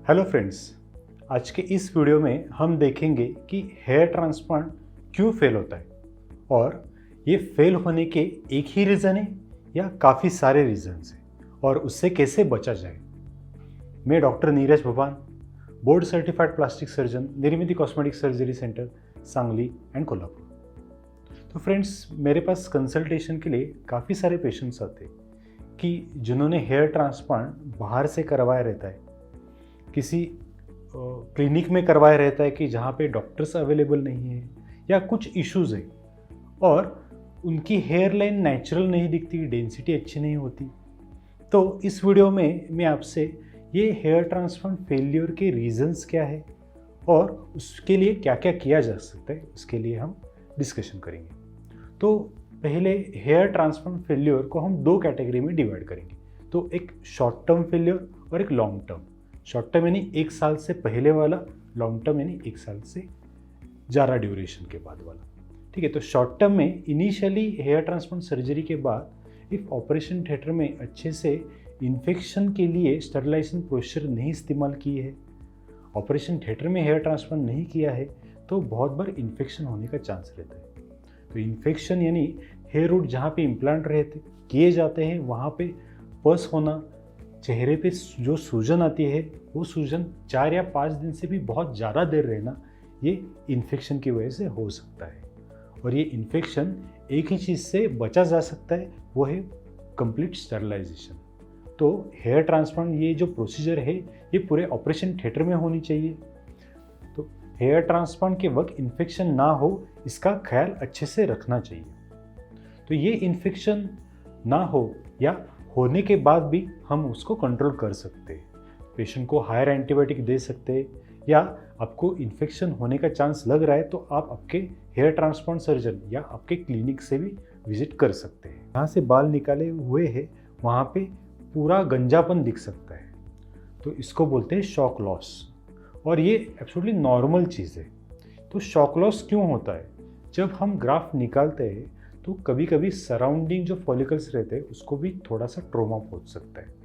Hello friends, आज के इस वीडियो में हम देखेंगे कि हेयर ट्रांसप्लांट क्यों फेल होता है और ये फेल होने के एक ही रीज़न है या काफ़ी सारे रीज़न्स हैं और उससे कैसे बचा जाए। मैं doctor Neeraj Bhavan, board certified plastic surgeon, Nirmiti cosmetic surgery centre, Sangli and Kolhapur. तो फ्रेंड्स, मेरे पास कंसल्टेशन के लिए काफ़ी सारे पेशेंट्स आते हैं कि जिन्होंने हेयर ट्रांसप्लांट बाहर से करवाया रहता है, किसी क्लिनिक में करवाया रहता है कि जहाँ पे डॉक्टर्स अवेलेबल नहीं है या कुछ इश्यूज़ है और उनकी हेयर लाइन नेचुरल नहीं दिखती, डेंसिटी अच्छी नहीं होती। तो इस वीडियो में मैं आपसे ये हेयर ट्रांसप्लांट फेलियर के रीजंस क्या है और उसके लिए क्या क्या किया जा सकता है, उसके लिए हम डिस्कशन करेंगे। तो पहले हेयर ट्रांसप्लांट फेलियर को हम दो कैटेगरी में डिवाइड करेंगे। तो एक शॉर्ट टर्म फेलियर और एक लॉन्ग टर्म। शॉर्ट टर्म यानी 1 साल से पहले वाला, लॉन्ग टर्म यानी 1 साल से ज़्यादा ड्यूरेशन के बाद वाला। ठीक है, तो शॉर्ट टर्म में इनिशियली हेयर ट्रांसप्लांट सर्जरी के बाद इफ़ ऑपरेशन थिएटर में अच्छे से इन्फेक्शन के लिए स्टरलाइजेशन प्रोसीजर नहीं इस्तेमाल किए है, ऑपरेशन थिएटर में हेयर ट्रांसप्लांट नहीं किया है, तो बहुत बार इन्फेक्शन होने का चांस रहता है। तो इन्फेक्शन यानी हेयर रूट जहाँ पे इम्प्लांट रहते किए जाते हैं वहाँ पे पस होना, चेहरे पे जो सूजन आती है वो सूजन 4 या 5 दिन से भी बहुत ज़्यादा देर रहना, ये इन्फेक्शन की वजह से हो सकता है। और ये इन्फेक्शन एक ही चीज़ से बचा जा सकता है, वो है कंप्लीट स्टरलाइजेशन। तो हेयर ट्रांसप्लांट ये जो प्रोसीजर है ये पूरे ऑपरेशन थिएटर में होनी चाहिए। तो हेयर ट्रांसप्लांट के वक्त इन्फेक्शन ना हो, इसका ख्याल अच्छे से रखना चाहिए। तो ये इन्फेक्शन ना हो या होने के बाद भी हम उसको कंट्रोल कर सकते हैं। पेशेंट को हायर एंटीबायोटिक दे सकते हैं या आपको इन्फेक्शन होने का चांस लग रहा है तो आप आपके हेयर ट्रांसप्लांट सर्जन या आपके क्लिनिक से भी विजिट कर सकते हैं। जहाँ से बाल निकाले हुए हैं वहाँ पे पूरा गंजापन दिख सकता है, तो इसको बोलते हैं शॉक लॉस और ये एब्सोल्युटली नॉर्मल चीज़ है। तो शॉक लॉस क्यों होता है? जब हम ग्राफ्ट निकालते हैं तो कभी कभी सराउंडिंग जो फॉलिकल्स रहते हैं उसको भी थोड़ा सा ट्रोमा पहुंच सकता है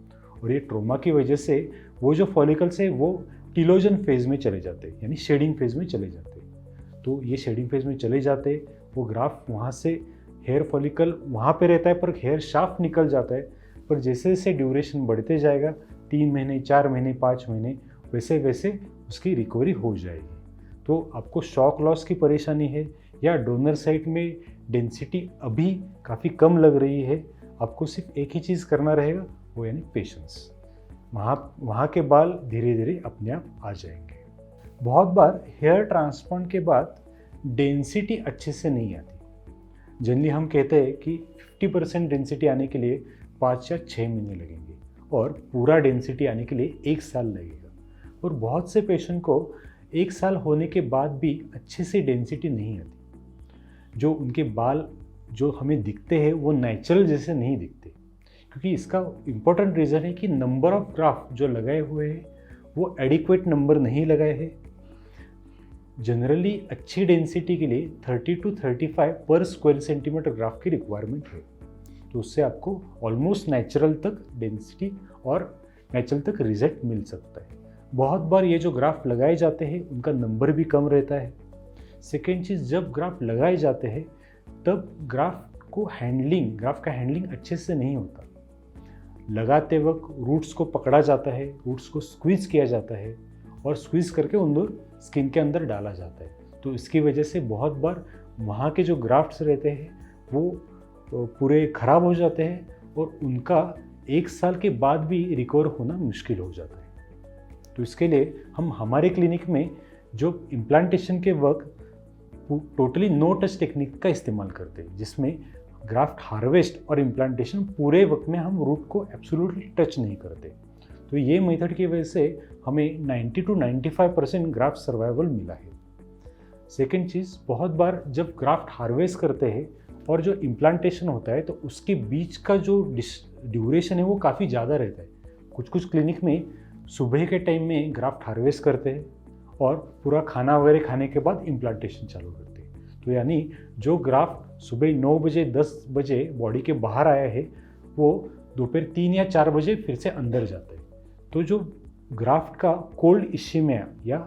और ये ट्रोमा की वजह से वो जो फॉलिकल्स है वो टीलोजन फेज में चले जाते हैं, यानी शेडिंग फेज में चले जाते हैं। तो ये शेडिंग फेज में चले जाते हैं, वो ग्राफ्ट वहाँ से हेयर फॉलिकल वहाँ पे रहता है पर हेयर शाफ्ट निकल जाता है। पर जैसे जैसे ड्यूरेशन बढ़ते जाएगा, 3 महीने, 4 महीने, 5 महीने, वैसे वैसे उसकी रिकवरी हो जाएगी। तो आपको शॉक लॉस की परेशानी है या डोनर साइड में डेंसिटी अभी काफ़ी कम लग रही है, आपको सिर्फ एक ही चीज़ करना रहेगा, वो यानी पेशेंस। वहाँ के बाल धीरे धीरे अपने आप आ जाएंगे। बहुत बार हेयर ट्रांसप्लांट के बाद डेंसिटी अच्छे से नहीं आती। जनरली हम कहते हैं कि 50% डेंसिटी आने के लिए 5 या 6 महीने लगेंगे और पूरा डेंसिटी आने के लिए 1 साल लगेगा। और बहुत से पेशेंट को 1 साल होने के बाद भी अच्छे से डेंसिटी नहीं आती। जो उनके बाल जो हमें दिखते हैं वो नेचुरल जैसे नहीं दिखते, क्योंकि इसका इम्पोर्टेंट रीज़न है कि नंबर ऑफ ग्राफ्ट जो लगाए हुए हैं वो एडिक्वेट नंबर नहीं लगाए हैं। जनरली अच्छी डेंसिटी के लिए 30 to 35 पर स्क्वायर सेंटीमीटर ग्राफ्ट की रिक्वायरमेंट है। तो उससे आपको ऑलमोस्ट नेचुरल तक डेंसिटी और नेचुरल तक रिजल्ट मिल सकता है। बहुत बार ये जो ग्राफ्ट लगाए जाते हैं उनका नंबर भी कम रहता है। सेकेंड चीज़, जब ग्राफ्ट लगाए जाते हैं तब ग्राफ्ट का हैंडलिंग अच्छे से नहीं होता। लगाते वक्त रूट्स को पकड़ा जाता है, रूट्स को स्क्वीज़ किया जाता है और स्क्वीज़ करके अंदर स्किन के अंदर डाला जाता है। तो इसकी वजह से बहुत बार वहाँ के जो ग्राफ्ट्स रहते हैं वो पूरे ख़राब हो जाते हैं और उनका 1 साल के बाद भी रिकवर होना मुश्किल हो जाता है। तो इसके लिए हम हमारे क्लिनिक में जो इम्प्लांटेशन के वक्त टोटली नो टच टेक्निक का इस्तेमाल करते हैं, जिसमें ग्राफ्ट हार्वेस्ट और इम्प्लांटेशन पूरे वक्त में हम रूट को एब्सोल्युटली टच नहीं करते। तो ये मेथड की वजह से हमें 90 to 95% ग्राफ्ट सर्वाइवल मिला है। सेकेंड चीज़, बहुत बार जब ग्राफ्ट हार्वेस्ट करते हैं और जो इम्प्लांटेशन होता है तो उसके बीच का जो ड्यूरेशन है वो काफ़ी ज़्यादा रहता है। कुछ क्लिनिक में सुबह के टाइम में ग्राफ्ट हार्वेस्ट करते हैं और पूरा खाना वगैरह खाने के बाद इम्प्लांटेशन चालू करते हैं। तो यानी जो ग्राफ्ट सुबह 9 बजे 10 बजे बॉडी के बाहर आया है वो दोपहर 3 या 4 बजे फिर से अंदर जाता है। तो जो ग्राफ्ट का कोल्ड इश्यमिया या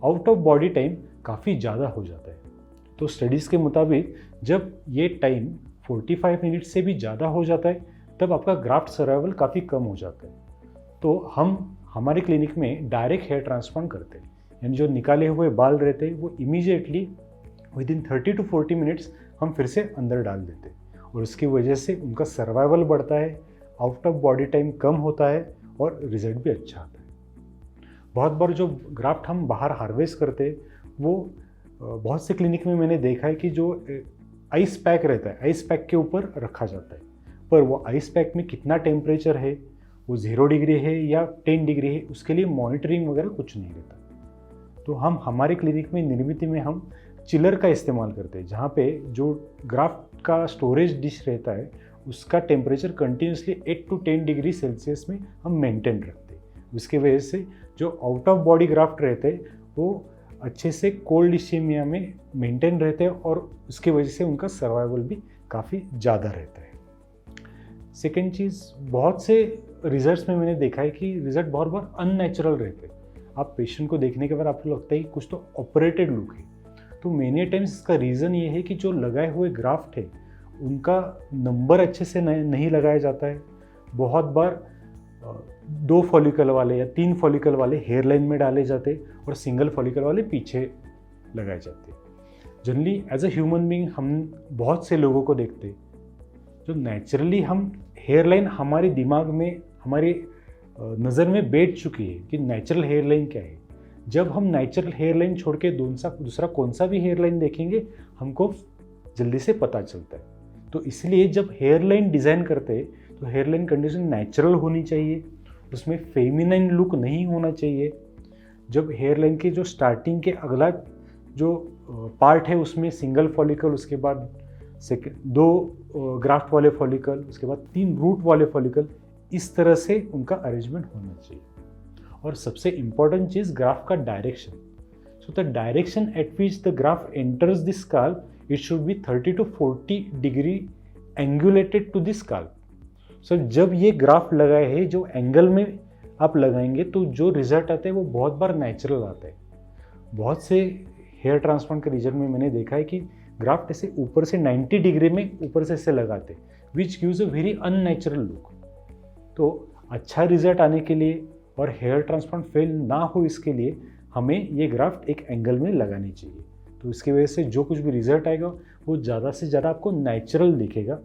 आउट ऑफ बॉडी टाइम काफ़ी ज़्यादा हो जाता है। तो स्टडीज़ के मुताबिक जब ये टाइम 45 मिनट से भी ज़्यादा हो जाता है तब आपका ग्राफ्ट सर्वाइवल काफ़ी कम हो जाता है। तो हम हमारे क्लिनिक में डायरेक्ट हेयर ट्रांसप्लांट करते हैं, यानी जो निकाले हुए बाल रहते हैं वो इमीडिएटली विदिन 30 टू 40 मिनट्स हम फिर से अंदर डाल देते हैं और उसकी वजह से उनका सर्वाइवल बढ़ता है, आउट ऑफ बॉडी टाइम कम होता है और रिजल्ट भी अच्छा आता है। बहुत बार जो ग्राफ्ट हम बाहर हार्वेस्ट करते हैं वो बहुत से क्लिनिक में मैंने देखा है कि जो आइस पैक रहता है, आइस पैक के ऊपर रखा जाता है, पर वो आइस पैक में कितना टेम्परेचर है, वो 0 डिग्री है या 10 डिग्री है, उसके लिए मॉनिटरिंग वगैरह कुछ नहीं रहता। तो हम हमारे क्लिनिक में निर्मित में हम चिलर का इस्तेमाल करते हैं, जहाँ पे जो ग्राफ्ट का स्टोरेज डिश रहता है उसका temperature continuously 8 to 10 degree celsius में हम मेंटेन रखते हैं। उसकी वजह से जो आउट ऑफ बॉडी ग्राफ्ट रहते हैं वो अच्छे से कोल्ड इश्यमिया में मेंटेन रहते हैं और उसकी वजह से उनका सर्वाइवल भी काफ़ी ज़्यादा रहता है। सेकेंड चीज़, बहुत से रिजल्ट्स में मैंने देखा है कि रिजल्ट बहुत बार अननेचुरल रहते हैं। आप पेशेंट को देखने के बाद आपको लगता है कि कुछ तो ऑपरेटेड लुक है। तो मेनी टाइम्स इसका रीज़न ये है कि जो लगाए हुए ग्राफ्ट है उनका नंबर अच्छे से नहीं लगाया जाता है। बहुत बार 2 फॉलिकल वाले या 3 फॉलिकल वाले हेयर लाइन में डाले जाते और सिंगल फॉलिकल वाले पीछे लगाए जाते। Generally as a human being हम बहुत से लोगों को देखते जो नेचुरली हम हेयर लाइन हमारे दिमाग में, हमारी नज़र में बैठ चुकी है कि नेचुरल हेयर लाइन क्या है। जब हम नेचुरल हेयर लाइन छोड़ के दूसरा कौन सा भी हेयर लाइन देखेंगे हमको जल्दी से पता चलता है। तो इसलिए जब हेयर लाइन डिज़ाइन करते हैं तो हेयर लाइन कंडीशन नेचुरल होनी चाहिए, उसमें फेमिनाइन लुक नहीं होना चाहिए। जब हेयर लाइन के जो स्टार्टिंग के अगला जो पार्ट है उसमें सिंगल फॉलिकल, उसके बाद 2 ग्राफ्ट वाले फॉलिकल, उसके बाद 3 रूट वाले फॉलिकल, इस तरह से उनका अरेंजमेंट होना चाहिए। और सबसे इम्पॉर्टेंट चीज़ ग्राफ्ट का direction. So the direction at which the graft enters the scalp it should be 30 to 40 degree angulated to the scalp. So जब ये ग्राफ्ट लगाए है, जो एंगल में आप लगाएंगे तो जो रिजल्ट आता है वो बहुत बार नेचुरल आता है। बहुत से हेयर ट्रांसप्लांट के रिजल्ट में मैंने देखा है कि ग्राफ्ट ऐसे ऊपर से 90 डिग्री में ऊपर से ऐसे लगाते, which gives a very unnatural look. तो अच्छा रिजल्ट आने के लिए और हेयर ट्रांसप्लांट फेल ना हो इसके लिए हमें ये ग्राफ्ट एक एंगल में लगानी चाहिए। तो इसकी वजह से जो कुछ भी रिजल्ट आएगा वो ज़्यादा से ज़्यादा आपको नेचुरल दिखेगा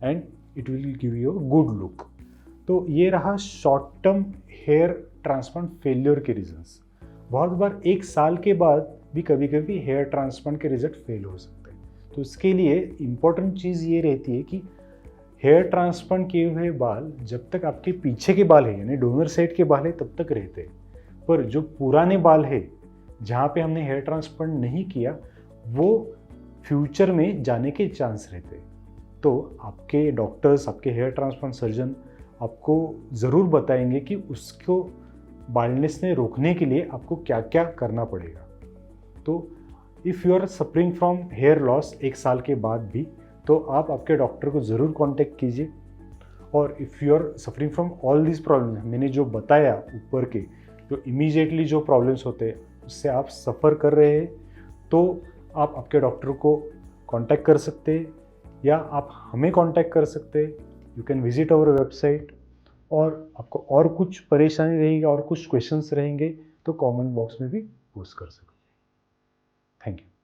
and it will give you a good look. तो ये रहा short term hair transplant failure के रीजंस। बहुत बार 1 साल के बाद भी कभी कभी हेयर ट्रांसप्लांट के रिजल्ट फेल हो सकते हैं। तो इसके लिए इम्पोर्टेंट चीज़ ये रहती है कि हेयर ट्रांसप्लांट किए हुए बाल जब तक आपके पीछे के बाल है, यानी डोनर साइड के बाल है, तब तक रहते हैं। पर जो पुराने बाल है जहाँ पे हमने हेयर ट्रांसप्लांट नहीं किया वो फ्यूचर में जाने के चांस रहते हैं। तो आपके डॉक्टर्स, आपके हेयर ट्रांसप्लांट सर्जन आपको ज़रूर बताएंगे कि उसको बाल्डनेस ने रोकने के लिए आपको क्या क्या करना पड़ेगा। तो if you are suffering from hair loss 1 साल के बाद भी, तो आप आपके डॉक्टर को ज़रूर कांटेक्ट कीजिए। और if you are suffering from all this problems, मैंने जो बताया ऊपर के, जो इमीडिएटली जो प्रॉब्लम्स होते हैं उससे आप सफ़र कर रहे हैं, तो आप आपके डॉक्टर को कांटेक्ट कर सकते हैं या आप हमें कांटेक्ट कर सकते हैं। You can visit our website. और आपको और कुछ परेशानी रहेगी और कुछ क्वेश्चंस रहेंगे तो कमेंट बॉक्स में भी पोस्ट कर सकते हैं। Thank you.